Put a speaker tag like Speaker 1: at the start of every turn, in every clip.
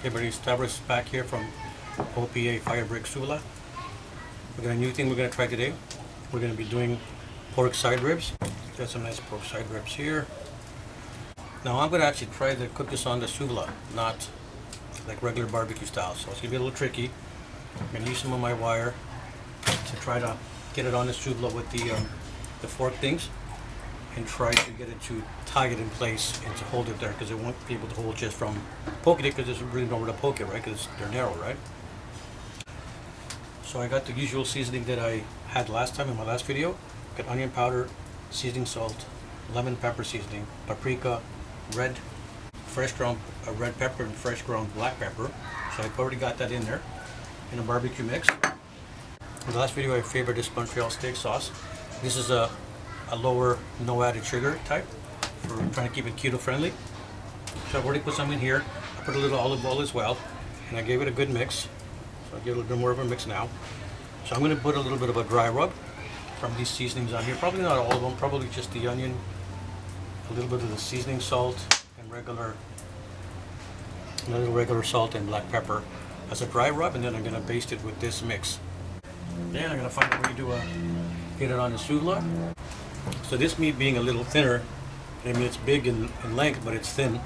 Speaker 1: Everybody, Stavros back here from OPA Fire Brick Souvla. We got a new thing we're going to try today. We're going to be doing pork side ribs. Got some nice pork side ribs here. Now I'm going to actually try to cook this on the Souvla, not like regular barbecue style. So it's going to be a little tricky. I'm going to use some of my wire to try to get it on the Souvla with the fork things and try to get it to tie it in place and to hold it there, because it won't be able to hold just from poking it, because there's really nowhere to poke it, right? Because they're narrow, right? So I got the usual seasoning that I had last time in my last video. Got onion powder, seasoning salt, lemon pepper seasoning, paprika, fresh ground red pepper, and fresh ground black pepper. So I've already got that in there in a barbecue mix. In the last video I favored this Montreal steak sauce. This is a lower, no added sugar type. We're trying to keep it keto friendly. So I've already put some in here. I put a little olive oil as well, and I gave it a good mix. So I'll give it a little bit more of a mix now. So I'm going to put a little bit of a dry rub from these seasonings on here. Probably not all of them, probably just the onion, a little bit of the seasoning salt, and a little regular salt and black pepper as a dry rub, and then I'm going to baste it with this mix. Then I'm going to find a way to get it on the Souvla. So this meat being a little thinner, I mean it's big in length, but it's thin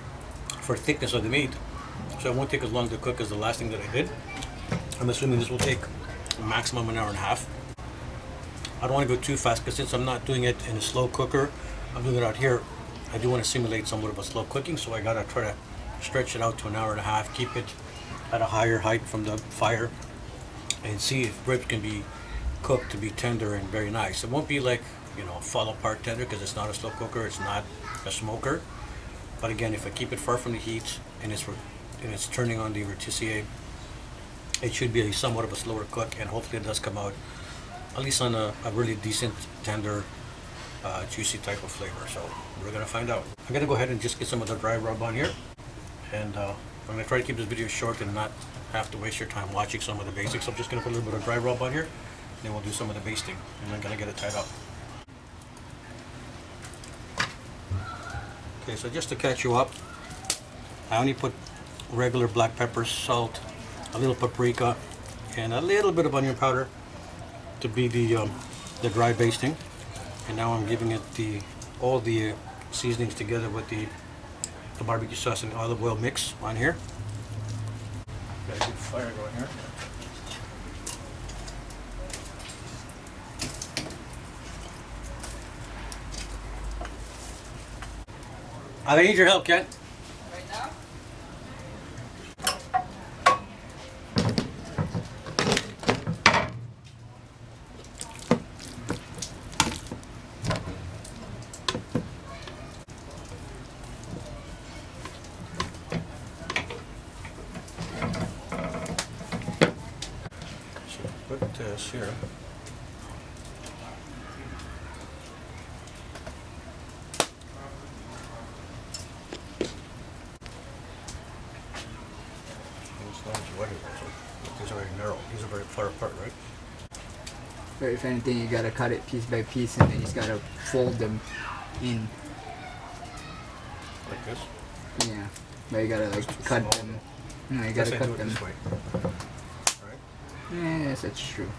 Speaker 1: for thickness of the meat. So it won't take as long to cook as the last thing that I did. I'm assuming this will take a maximum an hour and a half. I don't want to go too fast, because since I'm not doing it in a slow cooker, I'm doing it out here. I do want to simulate somewhat of a slow cooking, so I gotta try to stretch it out to an hour and a half, keep it at a higher height from the fire, and see if ribs can be cooked to be tender and very nice. It won't be like, you know, fall apart tender, because it's not a slow cooker, it's not a smoker. But again, if I keep it far from the heat and it's turning on the rotisserie, it should be somewhat of a slower cook, and hopefully it does come out at least on a really decent, tender, juicy type of flavor. So we're gonna find out. I'm gonna go ahead and just get some of the dry rub on here, and I'm gonna try to keep this video short and not have to waste your time watching some of the basics. I'm just gonna put a little bit of dry rub on here, and then we'll do some of the basting, and I'm gonna get it tied up. Okay, so just to catch you up, I only put regular black pepper, salt, a little paprika, and a little bit of onion powder to be the dry basting. And now I'm giving it all the seasonings together with the barbecue sauce and olive oil mix on here. Got a good fire going here. I need your help, Ken.
Speaker 2: Right now?
Speaker 1: So put this here. These are very narrow. These are very far apart, right?
Speaker 2: But if anything, you gotta cut it piece by piece, and then you just gotta fold them in.
Speaker 1: Like this?
Speaker 2: Yeah. But you gotta like cut them. No, you gotta cut them.
Speaker 1: This way. Right?
Speaker 2: Yes, that's true.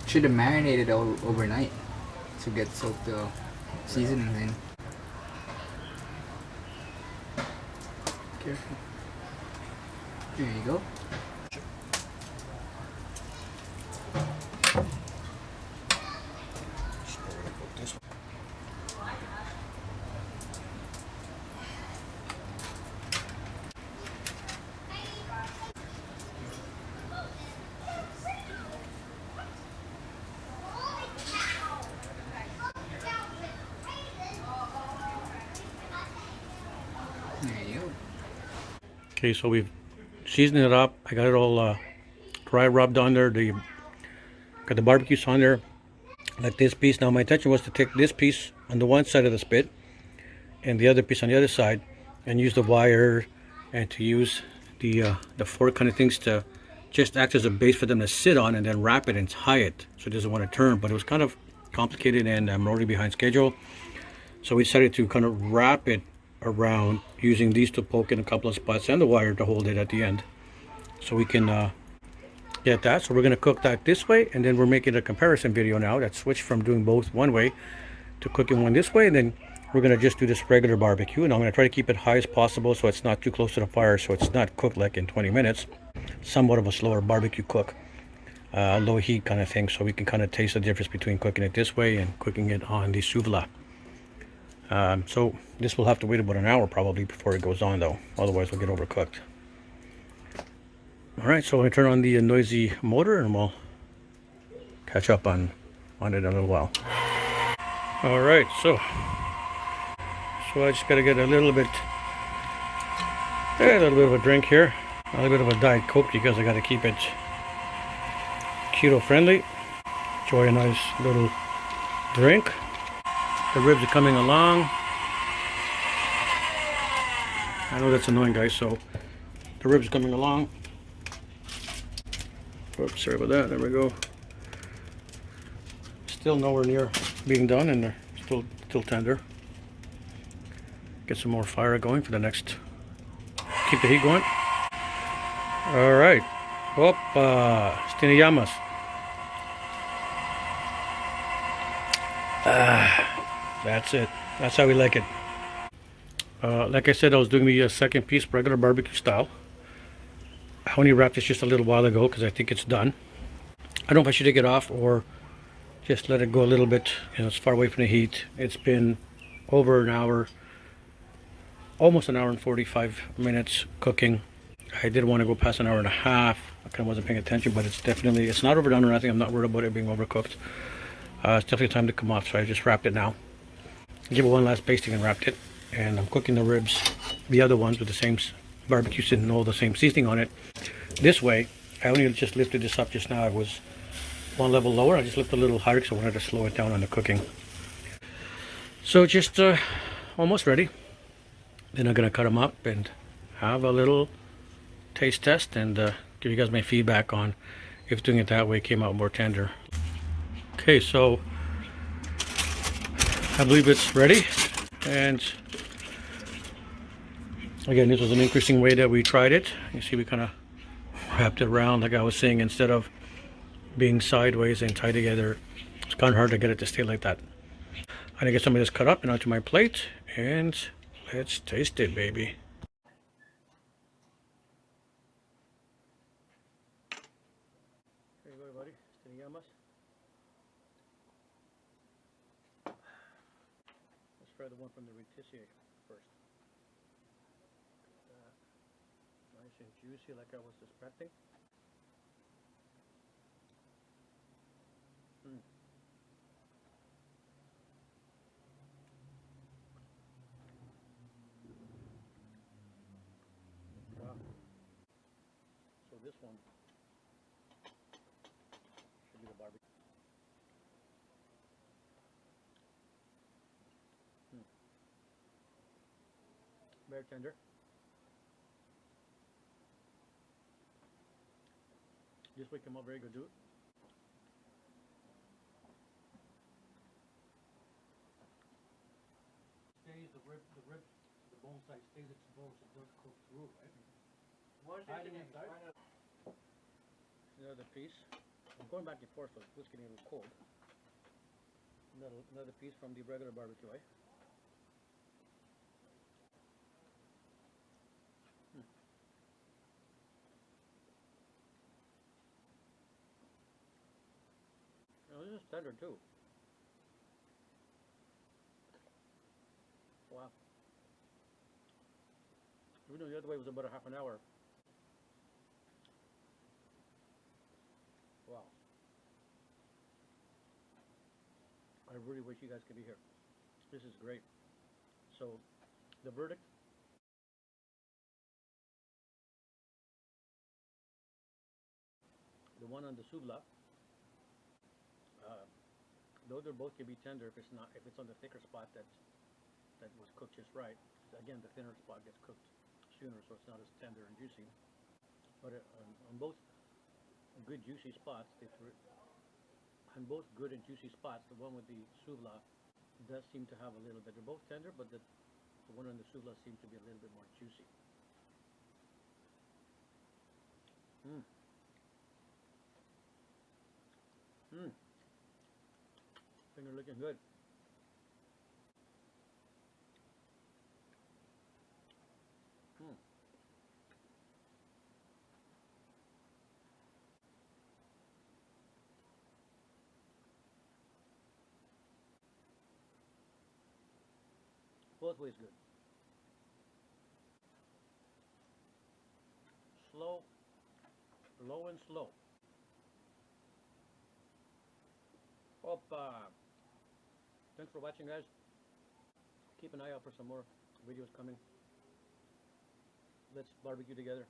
Speaker 2: Should have marinated all overnight to get soaked the seasonings in. Careful. There you go. There you go.
Speaker 1: Okay, so we've seasoned it up. I got it all dry rubbed on there. Got the barbecue sauce on there, like this piece. Now my intention was to take this piece on the one side of the spit and the other piece on the other side, and use the wire and to use the fork kind of things to just act as a base for them to sit on, and then wrap it and tie it so it doesn't want to turn. But it was kind of complicated, and I'm already behind schedule. So we decided to kind of wrap it around using these to poke in a couple of spots and the wire to hold it at the end. So we can get that. So we're going to cook that this way, and then we're making a comparison video now that switched from doing both one way to cooking one this way, and then we're going to just do this regular barbecue, and I'm going to try to keep it high as possible so it's not too close to the fire, so it's not cooked like in 20 minutes. Somewhat of a slower barbecue cook, low heat kind of thing, so we can kind of taste the difference between cooking it this way and cooking it on the Souvla. So this will have to wait about an hour probably before it goes on though, otherwise we'll get overcooked. Alright, so I'm going to turn on the noisy motor and we'll catch up on it in a little while. Alright, so I just got to get a little bit of a drink here. A little bit of a Diet Coke because I got to keep it keto friendly. Enjoy a nice little drink. The ribs are coming along. I know that's annoying, guys, so the ribs are coming along. Oops, sorry about that. There we go. Still nowhere near being done, and they're still tender. Get some more fire going for the next. Keep the heat going. All right. Stiniyamas. That's it. That's how we like it. Like I said, I was doing the second piece, regular barbecue style. I only wrapped this just a little while ago because I think it's done. I don't know if I should take it off or just let it go a little bit. You know, it's far away from the heat. It's been over an hour, almost an hour and 45 minutes cooking. I didn't want to go past an hour and a half. I kind of wasn't paying attention, but it's not overdone or nothing. I'm not worried about it being overcooked. It's definitely time to come off, so I just wrapped it now. Give it one last basting and wrapped it. And I'm cooking the ribs, the other ones with the same barbecue seasoning and all the same seasoning on it. This way, I only just lifted this up just now. It was one level lower. I just lifted a little higher because I wanted to slow it down on the cooking. So just almost ready. Then I'm going to cut them up and have a little taste test and give you guys my feedback on if doing it that way came out more tender. Okay, so I believe it's ready, and again, this was an interesting way that we tried it. You see we kind of wrapped it around like I was saying, instead of being sideways and tied together. It's kind of hard to get it to stay like that. I'm gonna get some of this cut up and onto my plate, and let's taste it, baby. Here you go, buddy. Stiniyamas. Let's try the one from the rotisserie first. Nice and juicy like I was expecting. So this one should be the barbecue. Very tender. This way came out very good too. Stays the bone side stays its bone, so it does cook through, right? Another piece. I'm going back and forth, so it's getting a little cold. Another piece from the regular barbecue, right? Oh, this is tender too. Wow. Even though the other way was about a half an hour. Wow. I really wish you guys could be here. This is great. So, the verdict. The one on the Souvla, though they both can be tender if it's on the thicker spot that was cooked just right. Again, the thinner spot gets cooked sooner, so it's not as tender and juicy. But on both good juicy spots, on both good and juicy spots, the one with the Souvla does seem to have a little bit. They're both tender, but the The one on the Souvla seems to be a little bit more juicy. Mmm. Mmm. Finger looking good. Mmm. Both ways good. Slow, low and slow. Opa! Thanks for watching, guys. Keep an eye out for some more videos coming. Let's barbecue together.